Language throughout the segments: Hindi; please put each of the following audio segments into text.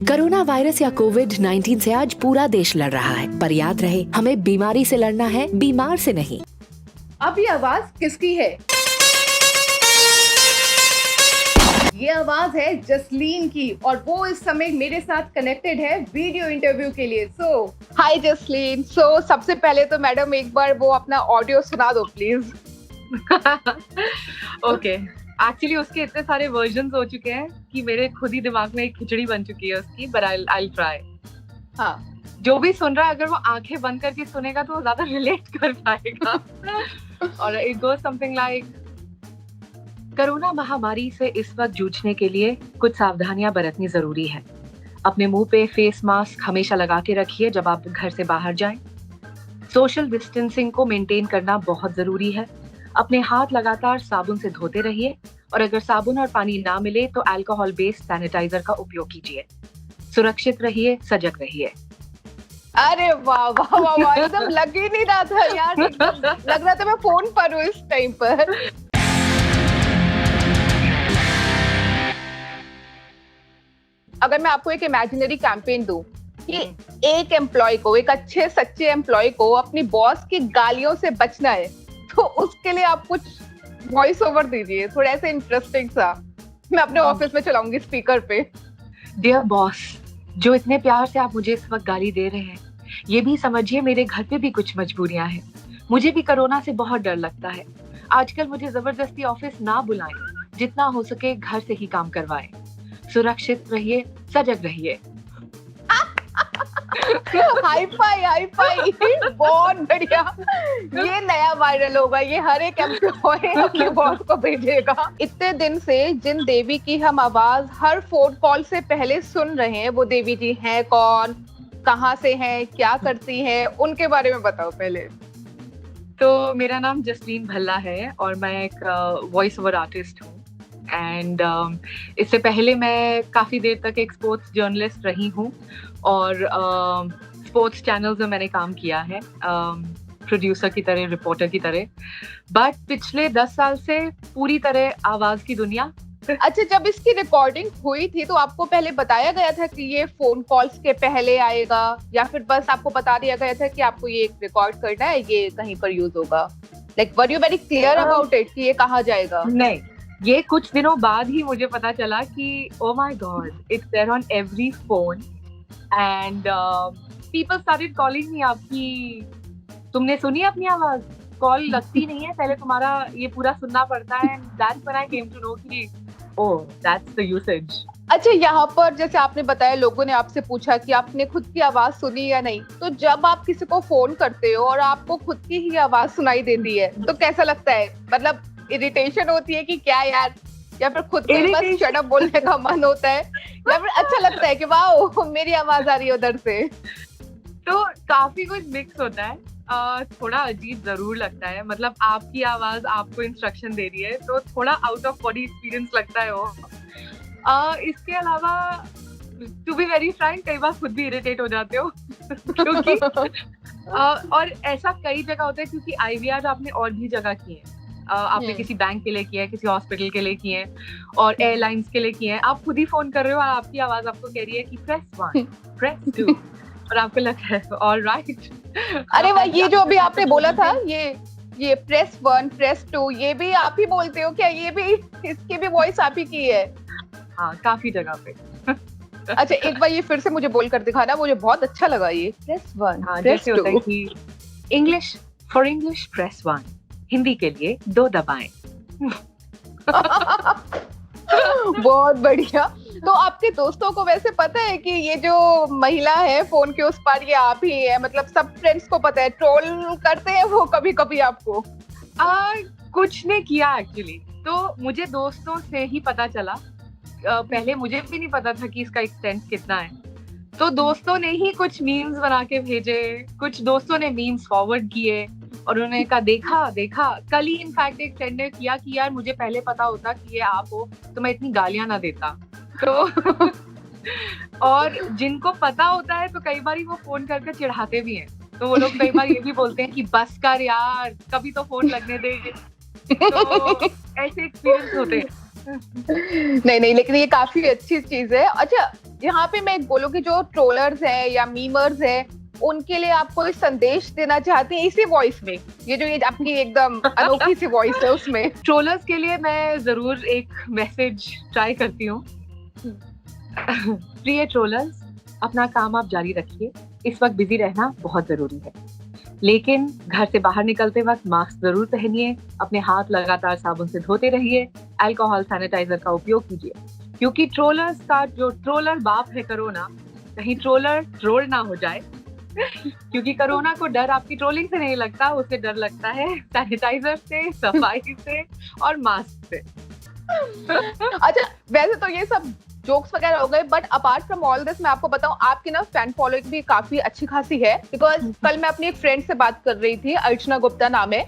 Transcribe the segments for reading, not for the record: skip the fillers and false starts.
कोरोना वायरस या कोविड-19 से आज पूरा देश लड़ रहा है, पर याद रहे हमें बीमारी से लड़ना है, बीमार से नहीं। अब ये आवाज किसकी है? ये आवाज है जसलीन की और वो इस समय मेरे साथ कनेक्टेड है वीडियो इंटरव्यू के लिए। हाय जसलीन। सबसे पहले तो मैडम एक बार वो अपना ऑडियो सुना दो प्लीज। ओके, एक्चुअली उसके इतने सारे वर्जन्स हो चुके हैं कि मेरे खुद ही दिमाग में एक खिचड़ी बन चुकी है उसकी, बट आई ट्राई। हाँ, जो भी सुन रहा है अगर वो आंखें बंद करके सुनेगा तो वो ज्यादा रिलेट कर पाएगा। और it goes something like, corona महामारी से इस वक्त जूझने के लिए कुछ सावधानियां बरतनी जरूरी है। अपने मुंह पे फेस मास्क हमेशा लगा के रखिए जब आप घर से बाहर जाएं। सोशल डिस्टेंसिंग को मेंटेन करना बहुत जरूरी है। अपने हाथ लगातार साबुन से धोते रहिए और अगर साबुन और पानी ना मिले तो अल्कोहल बेस्ड सैनिटाइजर का उपयोग कीजिए। सुरक्षित रहिए, सजग रहिए। अरे वाह वाह वाह वाह, एकदम लग ही नहीं रहा था यार, एकदम लग रहा था मैं फोन पर हूँ इस टाइम पर। अगर मैं आपको एक इमेजिनरी कैंपेन दूं कि एक एम्प्लॉय को, एक अच्छे सच्चे एम्प्लॉय को अपनी बॉस की गालियों से बचना है, तो उसके लिए आप कुछ वॉइस ओवर दीजिए, थोड़ा ऐसे इंटरेस्टिंग सा। मैं अपने ऑफिस में चलाऊंगी स्पीकर पे। डियर बॉस, जो इतने प्यार से आप मुझे इस वक्त गाली दे रहे हैं, ये भी समझिए मेरे घर पे भी कुछ मजबूरियां हैं। मुझे भी कोरोना से बहुत डर लगता है। आजकल मुझे जबरदस्ती ऑफिस ना बुलाएं, जितना हो सके घर से ही काम करवाएं। सुरक्षित रहिए, सजग रहिए। हाई फाई बहुत बढ़िया। ये नया वायरल होगा, ये हर एक एम्प्लॉय अपने बॉस को भेजेगा। इतने दिन से जिन देवी की हम आवाज हर फोन कॉल से पहले सुन रहे हैं, वो देवी जी हैं कौन, कहाँ से हैं, क्या करती हैं, उनके बारे में बताओ पहले। तो मेरा नाम जसलीन भल्ला है और मैं एक वॉइस ओवर आर्टिस्ट हूँ। एंड इससे पहले मैं काफ़ी देर तक एक स्पोर्ट्स जर्नलिस्ट रही हूँ और स्पोर्ट्स चैनल्स में मैंने काम किया है, प्रोड्यूसर की तरह, रिपोर्टर की तरह। बट पिछले 10 साल से पूरी तरह आवाज़ की दुनिया। अच्छा, जब इसकी रिकॉर्डिंग हुई थी तो आपको पहले बताया गया था कि ये फोन कॉल्स के पहले आएगा, या फिर बस आपको बता दिया गया था कि आपको ये रिकॉर्ड करना है, ये कहीं पर यूज होगा? Like were you very clear about it कि ये कहाँ जाएगा? नहीं, ये कुछ दिनों बाद ही मुझे पता चला कि oh my God, it's there on every phone and people started calling me. आपकी, तुमने सुनी अपनी आवाज? कॉल लगती नहीं है, पहले तुम्हारा ये पूरा सुनना पड़ता है। And that's when I came to know कि ओह, दैट्स द यूसेज। अच्छा, यहाँ पर जैसे आपने बताया, लोगों ने आपसे पूछा कि आपने खुद की आवाज सुनी या नहीं, तो जब आप किसी को फोन करते हो और आपको खुद की ही आवाज सुनाई देती है तो कैसा लगता है? मतलब इरिटेशन होती है कि क्या यार, या फिर खुद को बस शट अप बोलने का मन होता है, या फिर अच्छा लगता है कि वाह मेरी आवाज आ रही है उधर से? तो काफी कुछ मिक्स होता है। थोड़ा अजीब जरूर लगता है, मतलब आपकी आवाज आपको इंस्ट्रक्शन दे रही है तो थोड़ा आउट ऑफ बॉडी एक्सपीरियंस लगता है वो। इसके अलावा टू बी वेरी फ्रैंक, कई बार खुद भी इरिटेट हो जाते हो क्योंकि और ऐसा कई जगह होता है, क्योंकि IVR आपने और भी जगह किए हैं। आपने किसी बैंक के लिए किया है, किसी हॉस्पिटल के लिए किए हैं और एयरलाइंस के लिए किए हैं। आप खुद ही फोन कर रहे हो और आपकी आवाज आपको कह रही है कि प्रेस 1, प्रेस 2 और आपको लगता है ऑलराइट। अरे वाह, ये जो अभी आपने बोला था, ये प्रेस 1, प्रेस 2, ये भी आप ही बोलते हो क्या? ये भी, इसकी भी वॉइस आप ही की है? हाँ, काफी जगह पे। अच्छा, एक बार ये फिर से मुझे बोल कर दिखाना, मुझे बहुत अच्छा लगा ये। प्रेस 1, हाँ, प्रेस जैसे होता है 2। कि English, for English press 1, Hindi के लिए 2 दबाएं। बहुत बढ़िया। तो आपके दोस्तों को वैसे पता है कि ये जो महिला है फोन के उस पार, ये आप ही है? मतलब सब फ्रेंड्स को पता है? ट्रोल करते हैं वो कभी कभी आपको? कुछ ने किया एक्चुअली, तो मुझे दोस्तों से ही पता चला। पहले मुझे भी नहीं पता था कि इसका एक्सटेंट कितना है, तो दोस्तों ने ही कुछ मीम्स बना के भेजे, कुछ दोस्तों ने मीम्स फॉरवर्ड किए और उन्होंने कहा देखा। कल ही इनफैक्ट एक फ्रेंड ने किया कि यार मुझे पहले पता होता कि ये आप हो तो मैं इतनी गालियां ना देता। तो और जिनको पता होता है तो कई बार वो फोन करके चिढ़ाते भी हैं, तो वो लोग कई बार ये भी बोलते हैं कि बस कर यार, कभी तो फोन लगने दे। तो ऐसे एक्सपीरियंस होते हैं। नहीं, लेकिन ये काफी अच्छी चीज है। अच्छा, यहाँ पे मैं बोलूँगी जो ट्रोलर्स हैं या मीमर्स हैं, उनके लिए आप कोई संदेश देना चाहते हैं इसी वॉइस में, ये आपकी एकदम अनोखी सी वॉइस है उसमें? ट्रोलर्स के लिए मैं जरूर एक मैसेज ट्राई करती हूँ। प्रिय ट्रोलर्स, अपना काम आप जारी रखिए। इस वक्त बिजी रहना बहुत जरूरी है, लेकिन घर से बाहर निकलते वक्त मास्क जरूर पहनिए, अपने हाथ लगातार साबुन से धोते रहिए, अल्कोहल सैनिटाइजर का उपयोग कीजिए, क्योंकि ट्रोलर्स का जो ट्रोलर बाप है कोरोना, कहीं ट्रोलर ट्रोल ना हो जाए। क्योंकि कोरोना को डर आपकी ट्रोलिंग से नहीं लगता, उसे डर लगता है सैनिटाइजर से, सफाई से और मास्क से। अच्छा, वैसे तो ये सब जोक्स वगैरह हो गए, but apart from all this मैं आपको बताऊं, आपकी ना फैन फॉलोइंग भी काफी अच्छी खासी है। बिकॉज कल मैं अपनी एक फ्रेंड से बात कर रही थी, अर्चना गुप्ता नाम है,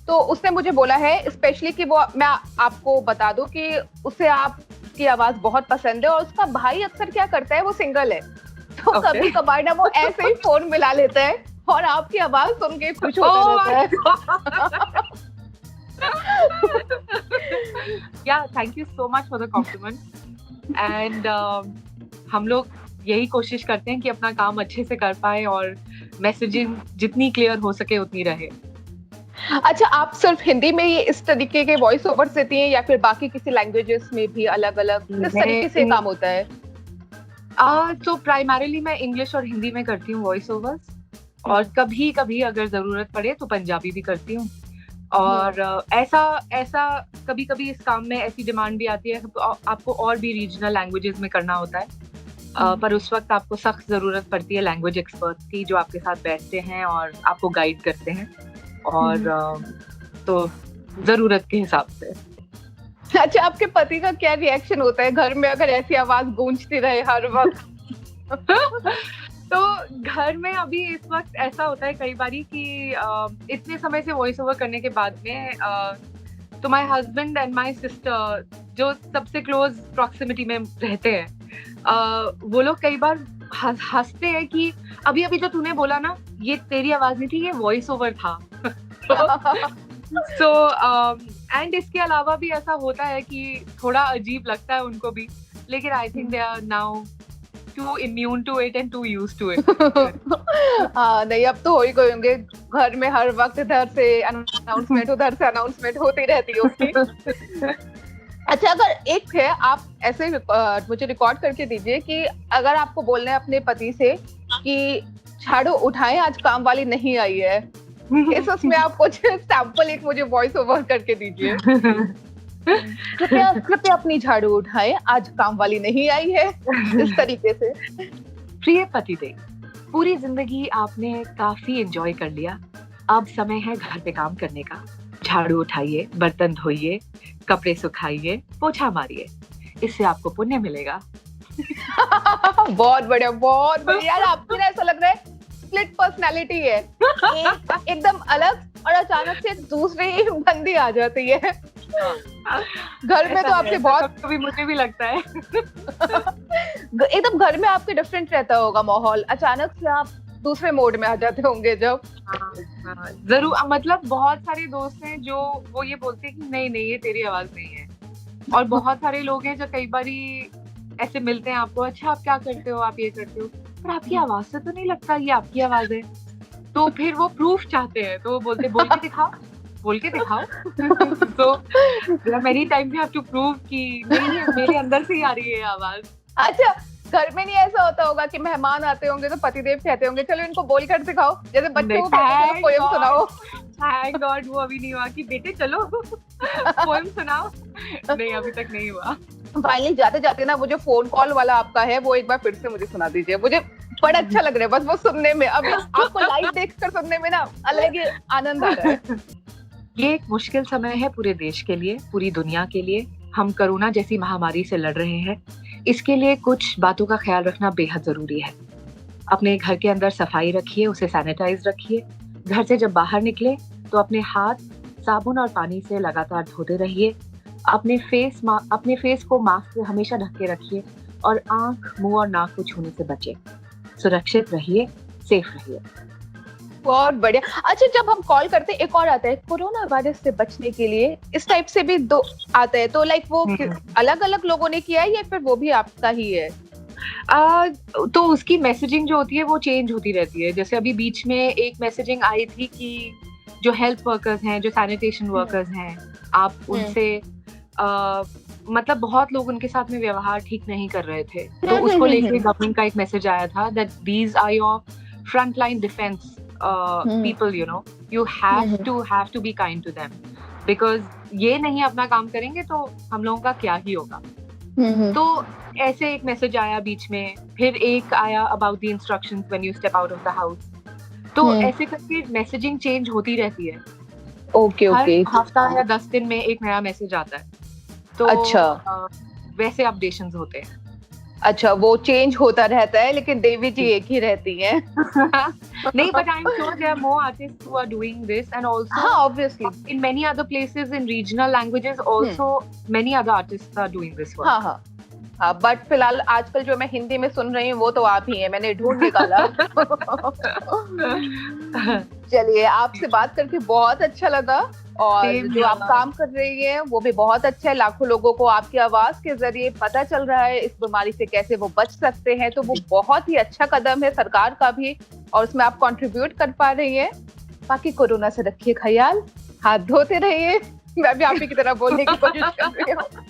तो उसने मुझे बोला है स्पेशली कि वो, मैं आपको बता दूं कि उसे आपकी आवाज बहुत पसंद है, और उसका भाई अक्सर क्या करता है, वो सिंगल है, तो कभी कभार ना वो ऐसे ही फोन मिला लेता है और आपकी आवाज सुन के खुश होता रहता है। Yeah, thank you so much for the compliment. And हम लोग यही कोशिश करते हैं कि अपना काम अच्छे से कर पाए और मैसेजिंग जितनी क्लियर हो सके उतनी रहे। अच्छा, आप सिर्फ हिंदी में ही इस तरीके के वॉइस ओवर्स देती हैं या फिर बाकी किसी लैंग्वेजेस में भी अलग अलग किस तरीके से काम होता है? तो प्राइमरीली मैं इंग्लिश और हिंदी में करती हूँ वॉइस ओवर्स, और कभी कभी अगर जरूरत पड़े तो पंजाबी भी करती हूँ। और ऐसा कभी कभी इस काम में ऐसी डिमांड भी आती है आपको और भी रीजनल लैंग्वेजेस में करना होता है, पर उस वक्त आपको सख्त जरूरत पड़ती है लैंग्वेज एक्सपर्ट्स की, जो आपके साथ बैठते हैं और आपको गाइड करते हैं, और तो जरूरत के हिसाब से। अच्छा, आपके पति का क्या रिएक्शन होता है घर में अगर ऐसी आवाज गूंजती रहे हर वक्त? तो घर में अभी इस वक्त ऐसा होता है कई बारी कि इतने समय से वॉइस ओवर करने के बाद में तो my husband and my sister, जो सबसे क्लोज प्रॉक्सिमिटी में रहते हैं, वो लोग कई बार हंसते हैं कि अभी अभी जो तूने बोला ना, ये तेरी आवाज नहीं थी, ये वॉइस ओवर था। सो एंड इसके अलावा भी ऐसा होता है कि थोड़ा अजीब लगता है उनको भी, लेकिन I think they are now too immune to it and too used to it. हाँ, नहीं, अब तो हो ही गए होंगे, घर में हर वक्त इधर से अनाउंसमेंट उधर से अनाउंसमेंट होती रहती है उसकी। अच्छा, अगर एक है, आप ऐसे मुझे रिकॉर्ड करके दीजिए कि अगर आपको बोलना है अपने पति से कि झाड़ू उठाएं, आज काम वाली नहीं आई है, इस उसमें आप कुछ सैंपल एक मुझे वॉइस ओवर करके दीजिए। कृपया अपनी झाड़ू उठाएं, आज काम वाली नहीं आई है, इस तरीके से। प्रिय पतिदेव, पूरी जिंदगी आपने काफी एंजॉय कर लिया, अब समय है घर पे काम करने का। झाड़ू उठाइए, बर्तन धोइए, कपड़े सुखाइए, पोछा मारिए, इससे आपको पुण्य मिलेगा। बहुत बढ़िया, बहुत बढ़िया। यार, आपको ना ऐसा लग रहा है स्प्लिट पर्सनालिटी है, एकदम अलग और अचानक से दूसरी ही बंदी आ जाती है। घर में तो आपके बहुत, कभी मुझे भी लगता है एकदम घर में आपके डिफरेंट रहता होगा माहौल, अचानक से आप दूसरे मोड में आ जाते होंगे जब। जरूर, मतलब बहुत सारे दोस्त हैं जो वो ये बोलते हैं कि नहीं नहीं, ये तेरी आवाज नहीं है, और बहुत सारे लोग हैं जो कई बारी ऐसे मिलते हैं आपको, अच्छा आप क्या करते हो, आप ये करते हो, पर आपकी आवाज से तो नहीं लगता ये आपकी आवाज है। तो फिर वो प्रूफ चाहते हैं, तो वो बोलते बोल के दिखाओ, बोल के दिखाओ। तो many times you have to prove कि नहीं, मेरे अंदर से ही आ रही है आवाज। अच्छा, घर में नहीं ऐसा होता होगा कि मेहमान आते होंगे तो पतिदेव कहते होंगे चलो इनको बोल कर दिखाओ, जैसे बच्चों को पोएम सुनाओ? थैंक गॉड वो अभी नहीं हुआ कि बेटे चलो पोएम सुनाओ। नहीं, अभी तक नहीं हुआ। फाइनली जाते जाते ना, वो जो फोन कॉल वाला आपका है वो एक बार फिर से मुझे सुना दीजिए, मुझे बड़ा अच्छा लग रहा है बस वो सुनने में। अभी आपको लाइव देखकर सुनने में ना अलग ही आनंद आ रहा है। ये एक मुश्किल समय है पूरे देश के लिए, पूरी दुनिया के लिए। हम कोरोना जैसी महामारी से लड़ रहे हैं, इसके लिए कुछ बातों का ख्याल रखना बेहद जरूरी है। अपने घर के अंदर सफाई रखिए, उसे सैनिटाइज रखिए। घर से जब बाहर निकले तो अपने हाथ साबुन और पानी से लगातार धोते रहिए। अपने फेस को मास्क से हमेशा ढक के रखिए और आंख, मुंह और नाक को छूने से बचें। सुरक्षित रहिए, सेफ रहिए। बहुत बढ़िया। अच्छा, जब हम कॉल करते हैं, एक और आता है कोरोना वायरस से बचने के लिए, इस टाइप से भी दो आता है, तो लाइक वो अलग अलग लोगों ने किया है या फिर वो भी आपका ही है? तो उसकी मैसेजिंग जो होती है वो चेंज होती रहती है। जैसे अभी बीच में एक मैसेजिंग आई थी कि जो हेल्थ वर्कर्स हैं, जो सैनिटेशन वर्कर्स हैं, आप उनसे मतलब बहुत लोग उनके साथ में व्यवहार ठीक नहीं कर रहे थे, तो उसको लेके गवर्नमेंट का एक मैसेज आया था that these are your front line defence people, you know, you have to be kind to them, because ये नहीं अपना काम करेंगे तो हम लोगों का क्या ही होगा। तो ऐसे एक मैसेज आया बीच में, फिर एक आया about the instructions when you step out of the house. तो ऐसे करके मैसेजिंग चेंज होती रहती है। ओके हर हफ्ता या 10 दिन में एक नया मैसेज आता है। तो अच्छा, वैसे अपडेशंस होते हैं। अच्छा, वो चेंज होता रहता है, लेकिन देवी जी एक ही रहती हैं। नहीं, but I'm sure there are more artists who are doing this, and also हाँ, obviously in many other places in regional languages also many other artists are doing this work. हाँ हाँ हाँ, बट फिलहाल आजकल जो मैं हिंदी में सुन रही हूँ वो तो आप ही हैं, मैंने ढूंढ निकाला। चलिए, आपसे बात करके बहुत अच्छा लगा, और जो आप काम कर रही हैं वो भी बहुत अच्छा है। लाखों लोगों को आपकी आवाज के जरिए पता चल रहा है इस बीमारी से कैसे वो बच सकते हैं, तो वो बहुत ही अच्छा कदम है सरकार का भी, और उसमें आप कंट्रीब्यूट कर पा रही हैं। बाकी कोरोना से रखिए ख्याल, हाथ धोते रहिए। मैं भी आप ही की तरह बोलने की कोशिश कर रही हूँ।